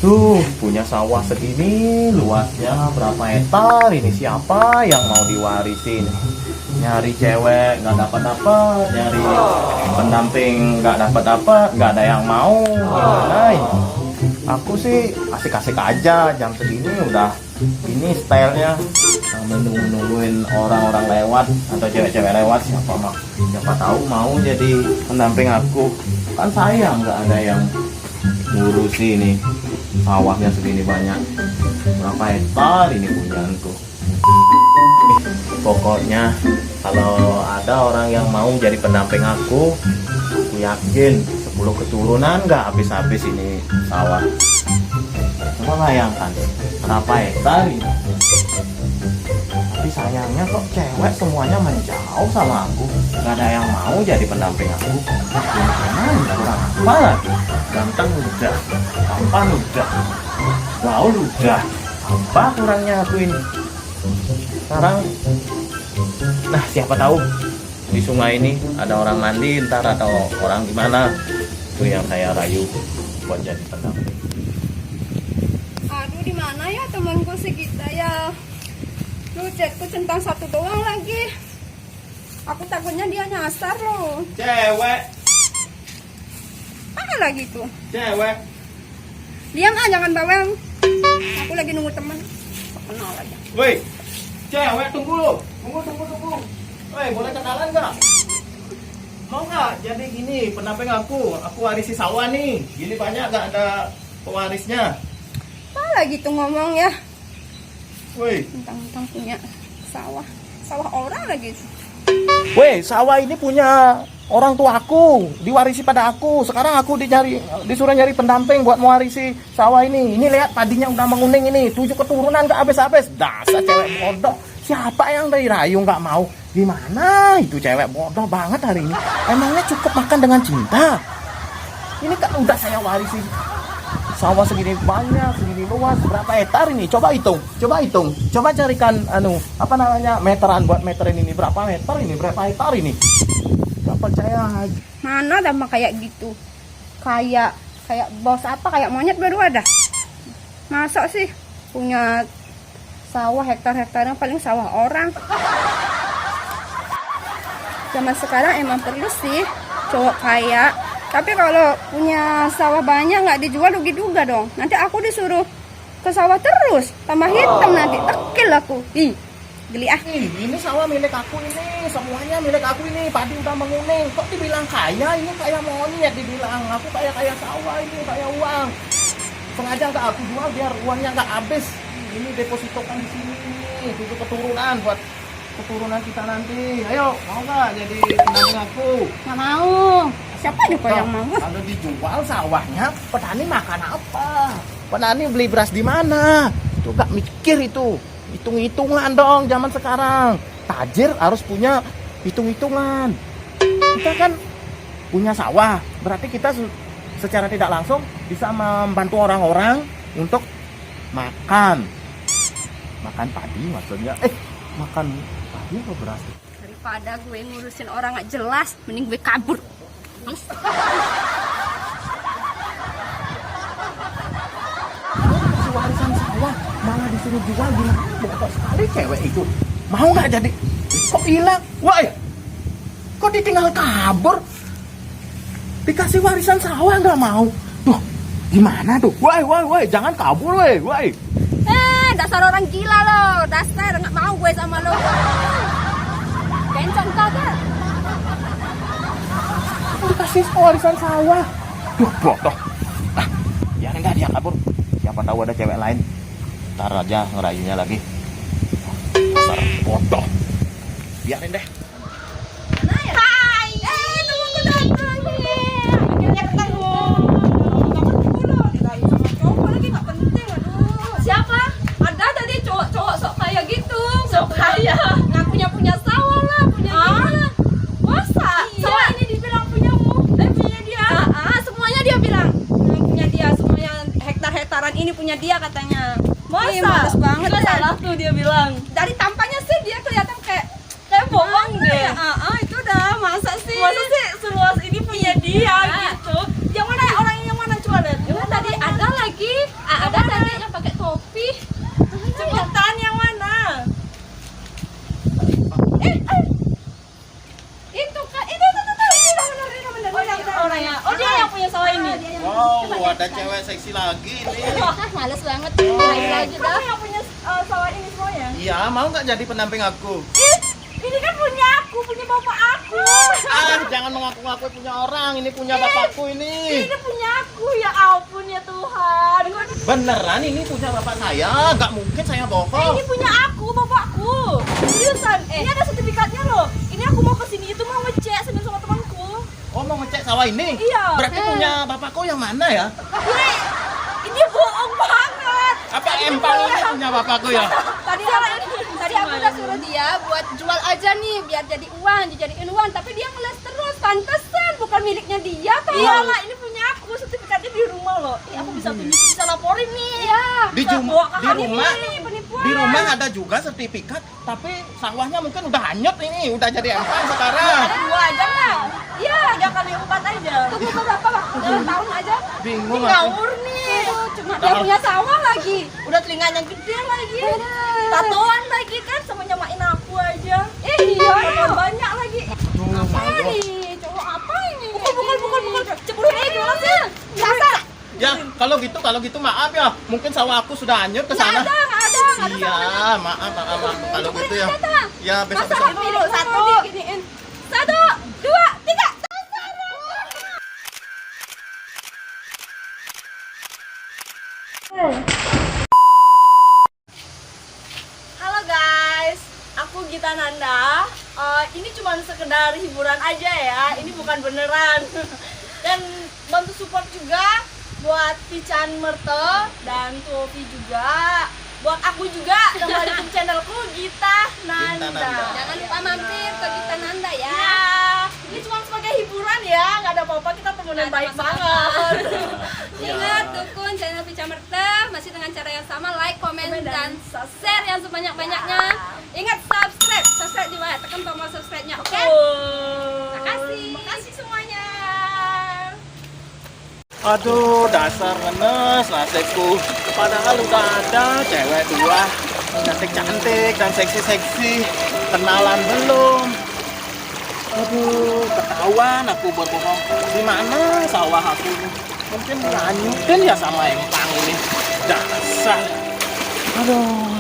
Tuh, punya sawah segini luasnya berapa hektar ini, siapa yang mau diwarisin? Nyari cewek nggak dapat, nyari pendamping nggak dapat, nggak ada yang mau. Hai, aku sih asik-asik aja jam segini udah ini stylenya nungguin orang-orang lewat atau cewek-cewek lewat, siapa tahu mau jadi pendamping aku. Kan sayang nggak ada yang ngurusi nih sawahnya segini banyak, berapa hektar ini punyaanku. Pokoknya kalau ada orang yang mau jadi pendamping aku yakin 10 keturunan nggak habis-habis ini sawah. Coba bayangkan berapa hektar ini. Tapi sayangnya kok cewek semuanya menjauh sama aku, nggak ada yang mau jadi pendamping aku. Gimana, kurang apa lagi? Ganteng udah, tampan udah, gaul udah, apa kurangnya aku ini? Sekarang, nah siapa tahu di sungai ini ada orang mandi ntar atau orang gimana, itu yang saya rayu buat jadi pendamping. Aduh, di mana ya temanku segitu ya? Lu chatku centang satu doang lagi. Aku takutnya dia nyasar loh. Cewek, Apa lagi tuh? cewek. Diam ah, jangan bawel. Aku lagi nunggu teman. Kenal aja. Woi, cewek tunggu. Tunggu. Woi, boleh kenalan nggak? Mau nggak jadi gini pendamping aku? Aku warisi sawah nih. Gini banyak nggak ada pewarisnya. Apa lagi tuh ngomong ya? Woi, Tentang punya sawah. Sawah orang lagi. woi, sawah ini punya orang tuaku, diwarisi pada aku. Sekarang aku disuruh nyari pendamping buat mewarisi sawah ini. Ini lihat padinya udah menguning ini, 7 keturunan nggak habis-habis. Dasar cewek bodoh. Siapa yang dari rayu nggak mau? Gimana itu cewek bodoh banget hari ini? Emangnya cukup makan dengan cinta? Ini kan udah saya warisi sawah segini banyak, segini luas, berapa hektar ini? Coba hitung. Coba carikan apa namanya, meteran buat meterin ini, berapa meter ini, berapa hektar ini? Gak percaya. Mana sama kayak gitu? Kayak bos apa? Kayak monyet baru ada. Masa sih punya sawah hektar-hektarnya, paling sawah orang. Zaman sekarang emang perlu sih cowok kaya. Tapi kalau punya sawah banyak nggak dijual rugi juga dong. Nanti aku disuruh ke sawah terus, tambah hitam nanti, tekil aku. Ih, geli ah. Ini sawah milik aku ini, semuanya milik aku ini, padi udah menguning. Kok dibilang kaya? Ini kaya monyet dibilang. Aku kaya sawah ini, kaya uang. Sengaja nggak aku jual biar uangnya nggak habis. Ini depositokan di sini, 7 keturunan buat keturunan kita nanti. Ayo, mau nggak jadi pendamping aku? Nggak mau. Siapa juga yang mau? Kalau dijual sawahnya, petani makan apa? Petani beli beras di mana? Itu gak mikir itu. Hitung-hitungan dong zaman sekarang. Tajir harus punya hitung-hitungan. Kita kan punya sawah, berarti kita secara tidak langsung bisa membantu orang-orang untuk makan padi maksudnya. Makan padi apa beras? Daripada gue ngurusin orang nggak jelas, mending gue kabur. Males. Kasih warisan sawah malah disuruh jual, gila bodoh sekali cewek itu. Mau nggak jadi? Kok hilang? Woi, kok ditinggal kabur? Dikasih warisan sawah nggak mau? Tuh, gimana tuh? Woi, jangan kabur woi. Dasar orang gila lo. Dasar nggak mau gue sama lo. Kencang kagak? Dikasih warisan sawah. Duh, bodoh. Biarin dah dia kabur. Siapa tahu ada cewek lain. Ntar aja ngerayunya lagi. Dasar bodoh. Biarin deh. Hai. Tunggu datang nih. Akhirnya ketemu. Dirayu sama cowok lagi nggak penting. Aduh. Siapa? Ada tadi cowok sok kaya gitu. Sok kaya. Ngakunya punya sawah lah, punya gimana? Masa? Iya. Sawah ini dibilang punyamu, punya dia. Semuanya dia bilang punya dia, semuanya hektar-hektaran ini punya dia katanya. Masa? Ih, males banget. Gak salah tuh dia bilang. Dari tampaknya sih dia kelihatan kayak bohong deh. Itu udah masa sih seluas ini punya dia gitu. Yang mana orang yang mana coba lihat? Tadi ada lagi Ada tadi yang pakai topi. Cepetan yang mana? Itu kan itu ini benar. Oh, yang orangnya. Oh, dia yang punya sawah ini. Wow, ada cewek seksi lagi nih. Males banget. Lagi dah. Kamu yang punya sawah ini semuanya? Iya, mau nggak jadi pendamping aku? Ini kan punya aku, punya bapak aku. Jangan mengaku-ngaku punya orang, ini punya bapakku ini. Ini punya aku, ya ampun ya Tuhan. Beneran ini punya bapak saya, nggak mungkin saya bohong. Ini punya aku, bapakku. Seriusan, ini ada sertifikatnya loh. Ini aku mau kesini itu mau ngecek sambil sama temanku. Oh, mau ngecek sawah ini? Iya. Berarti punya bapakku yang mana ya? Ini bohong banget. Apa empang ini punya bapakku ya? Tadi aku udah suruh dia buat jual aja nih biar jadi uang, dijadiin uang, tapi dia ngeles terus. Pantesan bukan miliknya dia kan. Iyalah, ini punya aku, sertifikatnya di rumah loh. Aku bisa bisa laporin nih. Iya. Di rumah penipuan. di rumah ada juga sertifikat, tapi sawahnya mungkin udah hanyut ini, udah jadi empang sekarang. Ada 2 aja nggak? Iya, 3 kali 4 aja. Tunggu berapa dalam tahun aja? Bingung Nggak aku. murni. Cuma dia punya sawah lagi. Udah telinganya gede lagi. Tatoan lagi kan sama nyamain aku aja. Iya, banyak lagi. Apa ini? Cowok apa ini? Bukan. Cepurin aja gimana sih? Biasa. Ya, kalau gitu maaf ya. Mungkin sawah aku sudah hanyut ke sana. Nggak ada. Iya, maaf. Kalau gitu ya. Ya, besok. Dulu, 1. Giniin. 1, 2, 3. Halo guys, aku Gita Nanda. Ini cuma sekedar hiburan aja ya. Ini bukan beneran. Dan bantu support juga buat Pican Merte dan Tuopi juga. Buat aku juga nama YouTube channelku Gita Nanda. Jangan lupa mampir ke Gita Nanda ya. Ya, ini cuma sebagai hiburan ya. Nggak ada apa-apa, kita temenan baik banget. Ingat dukung channel Pica Merte masih dengan cara yang sama, like, komen, dan share yang sebanyak-banyaknya. Ingat subscribe di bawah, tekan tombol subscribe-nya, oke? Makasih semuanya. Aduh, dasar ngenes nasibku. Padahal udah ada cewek 2 cantik-cantik dan seksi-seksi. Kenalan belum. Aduh, ketahuan aku berbohong. Di mana sawah aku ini? Mungkin lanjutin ya sama empang ini. Dasar. Aduh.